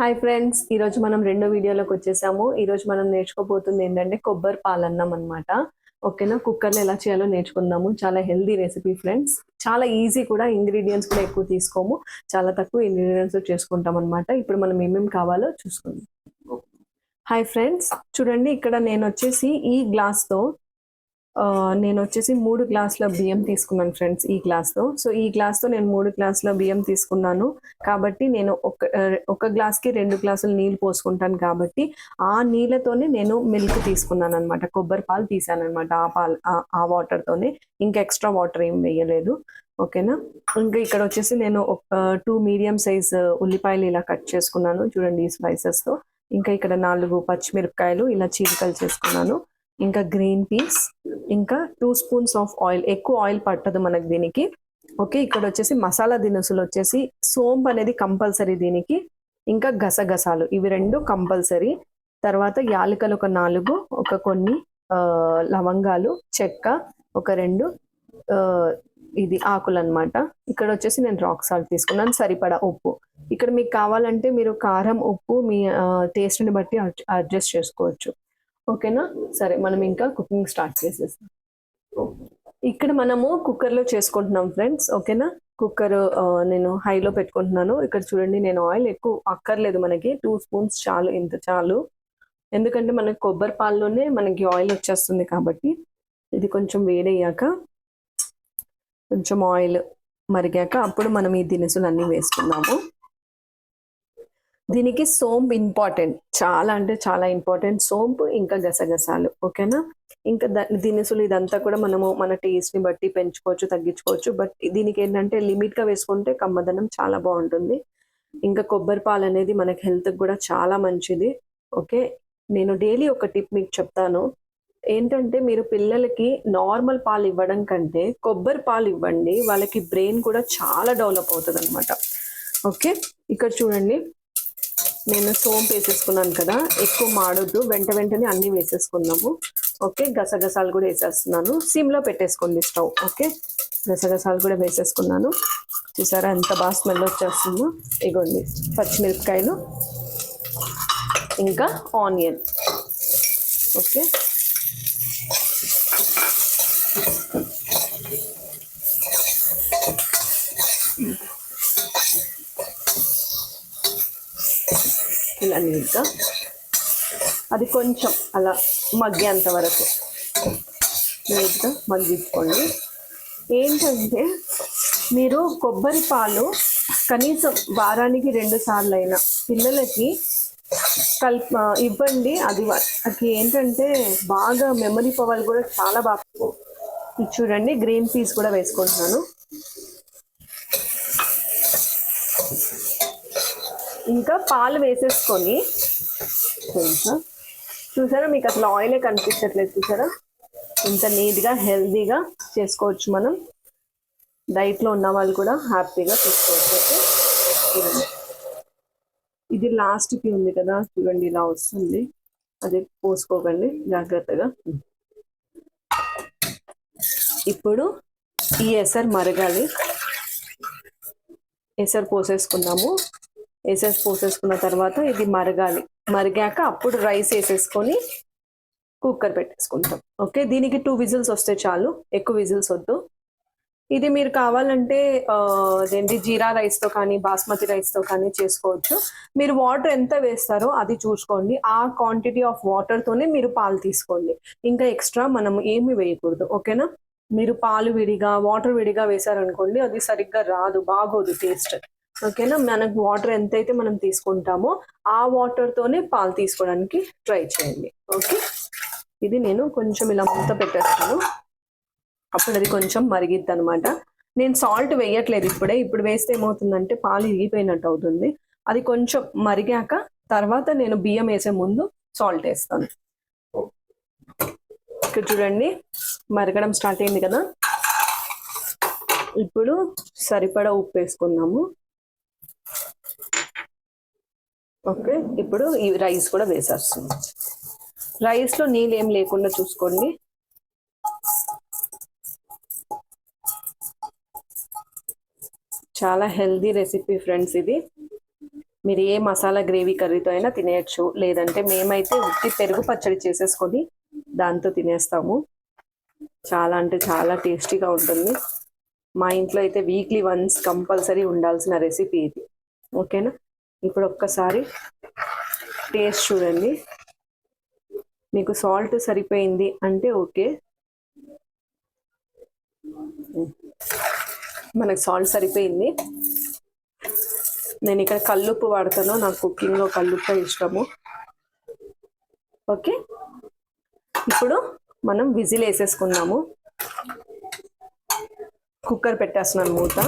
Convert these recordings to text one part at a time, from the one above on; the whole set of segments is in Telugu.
హాయ్ ఫ్రెండ్స్, ఈరోజు మనం రెండో వీడియోలోకి వచ్చేసాము. ఈరోజు మనం నేర్చుకోబోతుంది ఏంటంటే కొబ్బరి పాలన్నం అనమాట. ఓకేనా, కుక్కర్లో ఎలా చేయాలో నేర్చుకుందాము. చాలా హెల్దీ రెసిపీ ఫ్రెండ్స్, చాలా ఈజీ కూడా. ఇంగ్రీడియంట్స్ కూడా ఎక్కువ తీసుకోము, చాలా తక్కువ ఇంగ్రీడియంట్స్ చేసుకుంటాం అనమాట. ఇప్పుడు మనం ఏమేమి కావాలో చూసుకుందాం. హాయ్ ఫ్రెండ్స్, చూడండి ఇక్కడ నేను వచ్చేసి ఈ గ్లాస్తో నేను వచ్చేసి 3 గ్లాసుల బియ్యం తీసుకున్నాను ఫ్రెండ్స్, ఈ గ్లాస్తో. సో ఈ గ్లాస్తో నేను 3 గ్లాసుల బియ్యం తీసుకున్నాను కాబట్టి నేను ఒక గ్లాస్కి 2 గ్లాసులు నీళ్ళు పోసుకుంటాను కాబట్టి ఆ నీళ్ళతోనే నేను మిల్క్ తీసుకున్నాను అనమాట. కొబ్బరి పాలు తీసాను అనమాట. ఆ వాటర్తోనే, ఇంకా ఎక్స్ట్రా వాటర్ ఏం వేయలేదు. ఓకేనా, ఇంకా ఇక్కడ వచ్చేసి నేను ఒక 2 మీడియం సైజ్ ఉల్లిపాయలు ఇలా కట్ చేసుకున్నాను చూడండి ఈ స్లైసెస్తో. ఇంకా ఇక్కడ 4 పచ్చిమిరపకాయలు ఇలా చీలికలు చేసుకున్నాను. ఇంకా గ్రీన్ పీస్, ఇంకా 2 స్పూన్స్ ఆఫ్ ఆయిల్. ఎక్కువ ఆయిల్ పట్టదు మనకు దీనికి. ఓకే, ఇక్కడ వచ్చేసి మసాలా దినుసులు వచ్చేసి సోంపు అనేది కంపల్సరీ దీనికి. ఇంకా గసగసాలు, ఇవి 2 కంపల్సరీ. తర్వాత యాలకలు ఒక 4, కొన్ని లవంగాలు, చెక్క ఒక 2 ఇది ఆకులు అనమాట. ఇక్కడ వచ్చేసి నేను రాక్ సాల్ట్ తీసుకున్నాను, సరిపడా ఉప్పు. ఇక్కడ మీకు కావాలంటే మీరు కారం ఉప్పు మీ టేస్ట్ని బట్టి అడ్జస్ట్ చేసుకోవచ్చు. ఓకేనా, సరే మనం ఇంకా కుకింగ్ స్టార్ట్ చేసేస్తాం. ఇక్కడ మనము కుక్కర్లో చేసుకుంటున్నాం ఫ్రెండ్స్. ఓకేనా, కుక్కర్ నేను హైలో పెట్టుకుంటున్నాను. ఇక్కడ చూడండి, నేను ఆయిల్ ఎక్కువ అక్కర్లేదు మనకి, 2 స్పూన్స్ చాలు, ఇంత చాలు. ఎందుకంటే మనకి కొబ్బరి పాల్లోనే మనకి ఆయిల్ వచ్చేస్తుంది కాబట్టి. ఇది కొంచెం వేడయ్యాక, కొంచెం ఆయిల్ మరిగాక అప్పుడు మనం ఈ దినుసులు అన్నీ వేసుకుందాము. దీనికి సోంపు ఇంపార్టెంట్, చాలా అంటే చాలా ఇంపార్టెంట్ సోంపు, ఇంకా గసగసాలు. ఓకేనా, ఇంకా దినుసులు ఇదంతా కూడా మనము మన టేస్ట్ని బట్టి పెంచుకోవచ్చు, తగ్గించుకోవచ్చు. బట్ దీనికి ఏంటంటే లిమిట్గా వేసుకుంటే కమ్మదనం చాలా బాగుంటుంది. ఇంకా కొబ్బరి పాలు అనేది మనకి హెల్త్కి కూడా చాలా మంచిది. ఓకే, నేను డైలీ ఒక టిప్ మీకు చెప్తాను. ఏంటంటే మీరు పిల్లలకి నార్మల్ పాలు ఇవ్వడం కంటే కొబ్బరి పాలు ఇవ్వండి, వాళ్ళకి బ్రెయిన్ కూడా చాలా డెవలప్ అవుతుంది అనమాట. ఓకే, ఇక్కడ చూడండి నేను సోంపు వేసేసుకున్నాను కదా, ఎక్కువ మాడొద్దు, వెంటనే అన్నీ వేసేసుకున్నాము. ఓకే, గసగసాలు కూడా వేసేస్తున్నాను, సిమ్లో పెట్టేసుకోండి స్టవ్. ఓకే, గసగసాలు కూడా వేసేసుకున్నాను. చూసారా ఎంత బాగా స్మెల్ వచ్చేస్తుందో. ఇగోండి పచ్చిమిరపకాయలు, ఇంకా ఆనియన్. ఓకే, ఇలా నీట్గా అది కొంచెం అలా మగ్గేంత వరకు నీట్గా మగ్గించుకోండి. ఏంటంటే మీరు కొబ్బరి పాలు కనీసం వారానికి 2 సార్లు అయినా పిల్లలకి ఇవ్వండి. అది ఏంటంటే బాగా మెమరీ పవర్ కూడా చాలా బాగా. ఇది చూడండి, గ్రీన్ పీస్ కూడా వేసుకుంటున్నాను. ఇంకా పాలు వేసేసుకొని చూసారా, మీకు అసలు ఆయిలే కనిపించట్లేదు. చూసారా ఇంత నీట్గా హెల్తీగా చేసుకోవచ్చు మనం. డైట్లో ఉన్న వాళ్ళు కూడా హ్యాపీగా తీసుకోవచ్చు. ఇది లాస్ట్కి ఉంది కదా, చూడండి ఇలా వస్తుంది. అది పోసుకోకండి జాగ్రత్తగా. ఇప్పుడు ఈ ఎసరు మరగాలి. ఎసరు పోసేసుకున్నాము. ఎసరు పోసేసుకున్న తర్వాత ఇది మరగాలి. మరిగాక అప్పుడు రైస్ వేసేసుకొని కుక్కర్ పెట్టేసుకుంటాం. ఓకే, దీనికి 2 విజిల్స్ వస్తే చాలు, ఎక్కువ విజిల్స్ వద్దు. ఇది మీరు కావాలంటే అదేంటి జీరా రైస్తో కానీ బాస్మతి రైస్తో కానీ చేసుకోవచ్చు. మీరు వాటర్ ఎంత వేస్తారో అది చూసుకోండి. ఆ క్వాంటిటీ ఆఫ్ వాటర్తోనే మీరు పాలు తీసుకోండి. ఇంకా ఎక్స్ట్రా మనం ఏమి వేయకూడదు. ఓకేనా, మీరు పాలు విడిగా వాటర్ విడిగా వేసారనుకోండి, అది సరిగ్గా రాదు, బాగోదు టేస్ట్. ఓకేనా, మనకు వాటర్ ఎంతైతే మనం తీసుకుంటామో ఆ వాటర్తోనే పాలు తీసుకోవడానికి ట్రై చేయండి. ఓకే, ఇది నేను కొంచెం ఇలా మూత పెట్టేస్తాను, అప్పుడు అది కొంచెం మరిగిద్ది అనమాట. నేను సాల్ట్ వేయట్లేదు ఇప్పుడు వేస్తే ఏమవుతుందంటే పాలు ఇరిగిపోయినట్టు అవుతుంది. అది కొంచెం మరిగాక తర్వాత నేను బియ్యం వేసే ముందు సాల్ట్ వేస్తాను. ఇక్కడ చూడండి మరగడం స్టార్ట్ అయింది కదా. ఇప్పుడు సరిపడా ఉప్పు వేసుకున్నాము. ఓకే, ఇప్పుడు ఈ రైస్ కూడా వేసేస్తుంది. రైస్లో నీళ్ళు ఏం లేకుండా చూసుకోండి. చాలా హెల్దీ రెసిపీ ఫ్రెండ్స్ ఇది. మీరు ఏ మసాలా గ్రేవీ కర్రీతో అయినా తినేయచ్చు, లేదంటే మేమైతే ఉత్తి పెరుగు పచ్చడి చేసేసుకొని దాంతో తినేస్తాము. చాలా అంటే చాలా టేస్టీగా ఉంటుంది. మా ఇంట్లో అయితే వీక్లీ వన్స్ కంపల్సరీ ఉండాల్సిన రెసిపీ ఇది. ఓకేనా, ఇప్పుడు ఒక్కసారి టేస్ట్ చూడండి. మీకు సాల్ట్ సరిపోయింది అంటే ఓకే. మనకు సాల్ట్ సరిపోయింది. నేను ఇక్కడ కల్లుప్పు వాడతాను, నాకు కుకింగ్లో కల్లుప్పు ఇష్టము. ఓకే, ఇప్పుడు మనం విజిల్ వేసేసుకున్నాము. కుక్కర్ పెట్టేస్తున్నాను మూత.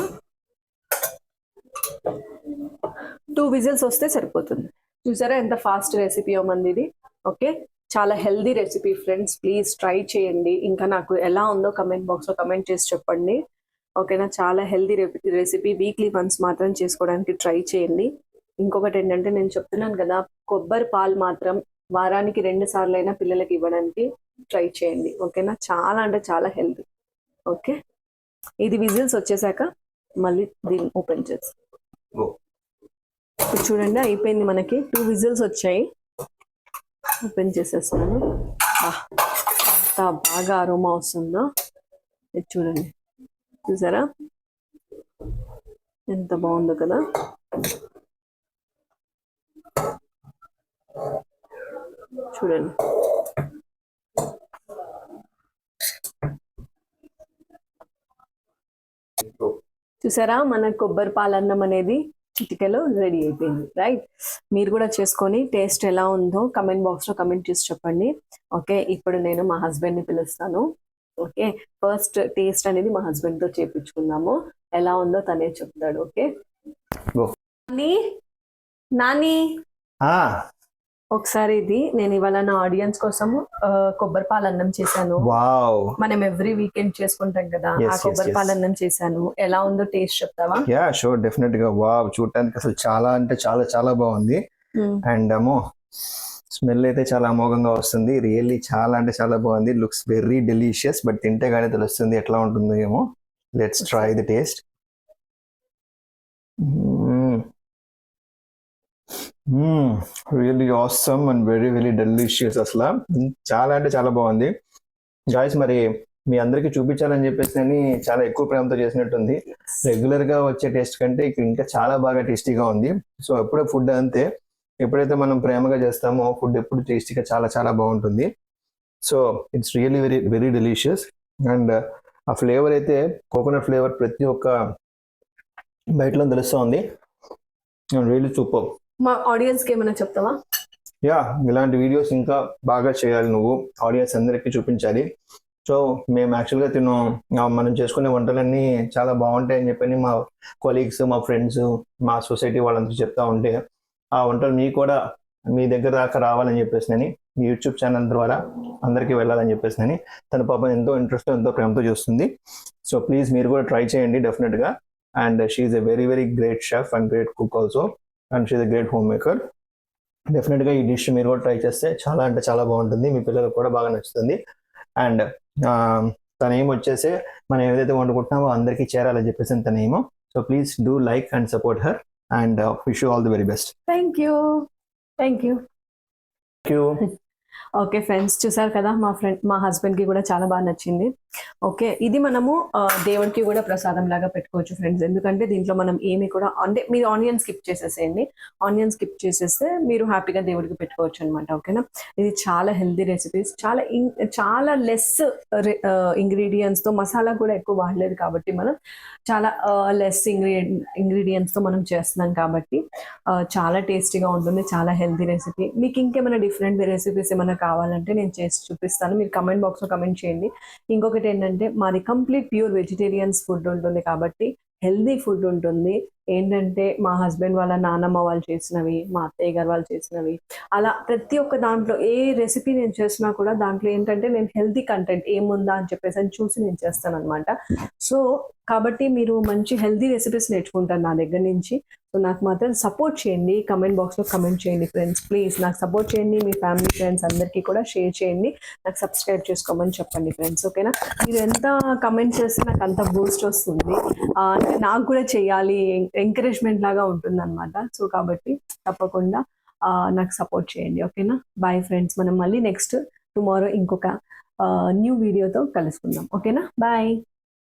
2 విజిల్స్ వస్తే సరిపోతుంది. చూసారా ఎంత ఫాస్ట్ రెసిపీయో మందిది. ఓకే, చాలా healthy recipe friends, please try చేయండి. ఇంకా నాకు ఎలా ఉందో కమెంట్ బాక్స్లో కమెంట్ చేసి చెప్పండి. ఓకేనా, చాలా హెల్దీ రెసిపీ, వీక్లీ వన్స్ మాత్రం చేసుకోవడానికి ట్రై చేయండి. ఇంకొకటి ఏంటంటే నేను చెప్తున్నాను కదా, కొబ్బరి పాలు మాత్రం వారానికి 2 సార్లు అయినా పిల్లలకి ఇవ్వడానికి ట్రై చేయండి. ఓకేనా, చాలా అంటే చాలా హెల్దీ. ఓకే, ఇది విజిల్స్ వచ్చేసాక మళ్ళీ దీన్ని ఓపెన్ చేసి చూడండి. అయిపోయింది, మనకి 2 విజిల్స్ వచ్చాయి. ఓపెన్ చేసేస్తున్నాను. ఎంత బాగా అరోమా వస్తుందో ఇది చూడండి. చూసారా ఎంత బాగుందో కదా. చూడండి, చూసారా మన కొబ్బరి పాలన్నం అనేది చిటికెలో రెడీ అయిపోయింది. రైట్, మీరు కూడా చేసుకొని టేస్ట్ ఎలా ఉందో కమెంట్ బాక్స్లో కమెంట్ చేసి చెప్పండి. ఓకే, ఇప్పుడు నేను మా హస్బెండ్ని పిలుస్తాను. ఓకే, ఫస్ట్ టేస్ట్ అనేది మా హస్బెండ్తో చేపించుకుందాము. ఎలా ఉందో తనే చెప్తాడు. ఓకే, నాని ఒకసారి ఇది నేను ఇవాళ నా ఆడియన్స్ కోసం కొబ్బరి పాలన్నం చేశాను. మనం ఎవ్రీ వీకెండ్ చేసుకుంటాం కదా, ఆ కొబ్బరి పాలన్నం చేశాను. ఎలా ఉందో టేస్ట్ చెప్తావా? యా షూర్, డెఫినెట్ గా. వావ్, చూడటానికి అసలు చాలా అంటే చాలా చాలా బాగుంది. అండ్ స్మెల్ అయితే చాలా అమోఘంగా వస్తుంది. రియల్లీ చాలా అంటే చాలా బాగుంది. Looks very delicious. బట్ తింటే గానీ తెలుస్తుంది ఎట్లా ఉంటుందో ఏమో. Let's try the taste. Really awesome and very very delicious. అసలు చాలా అంటే చాలా బాగుంది గాయ్స్. మరి మీ అందరికి చూపించాలని చెప్పేసి నేను చాలా ఎక్కువ ప్రేమతో చేసినట్టుంది. రెగ్యులర్ గా వచ్చే టేస్ట్ కంటే ఇంకా చాలా బాగా టేస్టీగా ఉంది. సో ఎప్పుడే ఫుడ్ అంతే, ఎప్పుడైతే మనం ప్రేమగా చేస్తామో ఫుడ్ ఎప్పుడు టేస్టీగా చాలా చాలా బాగుంటుంది. So it's really very very delicious. And ఆ ఫ్లేవర్ అయితే కోకోనట్ ఫ్లేవర్ ప్రతి ఒక్క బయటలో తెలుస్తూ ఉంది. Really super. మా ఆడియన్స్ కి ఏమైనా చెప్తావా? యా, ఇలాంటి వీడియోస్ ఇంకా బాగా చేయాలి, నువ్వు ఆడియన్స్ అందరికీ చూపించాలి. సో మేము యాక్చువల్గా మనం చేసుకునే వంటలన్నీ చాలా బాగుంటాయని చెప్పని మా కొలీగ్స్, మా ఫ్రెండ్స్, మా సొసైటీ వాళ్ళంతా చెప్తా ఉంటే ఆ వంటలు మీకు కూడా మీ దగ్గర దాకా రావాలని చెప్పేసి మీ యూట్యూబ్ ఛానల్ ద్వారా అందరికీ వెళ్ళాలని చెప్పేసి తన పాపం ఎంతో ఇంట్రెస్ట్, ఎంతో ప్రేమతో చూస్తుంది. సో ప్లీజ్ మీరు కూడా ట్రై చేయండి డెఫినెట్గా. And she is a very very great chef and great cook also. And she is a great home maker. డెఫినెట్గా ఈ డిష్ మీరు కూడా ట్రై చేస్తే చాలా అంటే చాలా బాగుంటుంది, మీ పిల్లలకు కూడా బాగా నచ్చుతుంది. అండ్ తన ఏం వచ్చేసి మనం ఏదైతే వండుకుంటున్నామో అందరికీ చేరాలని చెప్పేసి తన ఏమో. So please do like and support her and wish you all the very best. Thank you. Thank you. Okay friends, చూసారు కదా, మా హస్బెండ్కి కూడా చాలా బాగా నచ్చింది. ఓకే, ఇది మనము దేవుడికి కూడా ప్రసాదం లాగా పెట్టుకోవచ్చు ఫ్రెండ్స్. ఎందుకంటే దీంట్లో మనం ఏమి కూడా అంటే మీరు ఆనియన్ స్కిప్ చేసేసేయండి. ఆనియన్ స్కిప్ చేసేస్తే మీరు హ్యాపీగా దేవుడికి పెట్టుకోవచ్చు అనమాట. ఓకేనా, ఇది చాలా హెల్దీ రెసిపీస్, చాలా లెస్ ఇంగ్రీడియంట్స్తో, మసాలా కూడా ఎక్కువ వాడలేదు కాబట్టి మనం చాలా లెస్ ఇంగ్రీడియంట్స్తో మనం చేస్తున్నాం కాబట్టి చాలా టేస్టీగా ఉంటుంది. చాలా హెల్దీ రెసిపీ. మీకు ఇంకేమైనా డిఫరెంట్ రెసిపీస్ ఏమైనా కావాలంటే నేను చేసి చూపిస్తాను. మీరు కమెంట్ బాక్స్లో కమెంట్ చేయండి. ఇంకొకటి ఏంటంటే మాది కంప్లీట్ ప్యూర్ వెజిటేరియన్స్ ఫుడ్ ఉంటుంది కాబట్టి హెల్దీ ఫుడ్ ఉంటుంది. ఏంటంటే మా హస్బెండ్ వాళ్ళ నానమ్మ వాళ్ళు చేసినవి, మా అత్తయ్య గారు వాళ్ళు చేసినవి, అలా ప్రతి ఒక్క దాంట్లో ఏ రెసిపీ నేను చేసినా కూడా దాంట్లో ఏంటంటే నేను హెల్దీ కంటెంట్ ఏముందా అని చెప్పేసి అని చూసి నేను చేస్తాను అనమాట. సో కాబట్టి మీరు మంచి హెల్దీ రెసిపీస్ నేర్చుకుంటారు నా దగ్గర నుంచి. సో నాకు మాత్రం సపోర్ట్ చేయండి, కమెంట్ బాక్స్లో కమెంట్ చేయండి ఫ్రెండ్స్. ప్లీజ్ నాకు సపోర్ట్ చేయండి. మీ ఫ్యామిలీ ఫ్రెండ్స్ అందరికీ కూడా షేర్ చేయండి. నాకు సబ్స్క్రైబ్ చేసుకోమని చెప్పండి ఫ్రెండ్స్. ఓకేనా, మీరు ఎంత కమెంట్ చేస్తే నాకు అంత బూస్ట్ వస్తుంది. నాకు కూడా చేయాలి, ఎంకరేజ్మెంట్ లాగా ఉంటుంది అనమాట. సో కాబట్టి తప్పకుండా నాకు సపోర్ట్ చేయండి. ఓకేనా? Bye friends. మనం మళ్ళీ నెక్స్ట్ టుమారో ఇంకొక న్యూ వీడియోతో కలుసుకుందాం. ఓకేనా? బాయ్.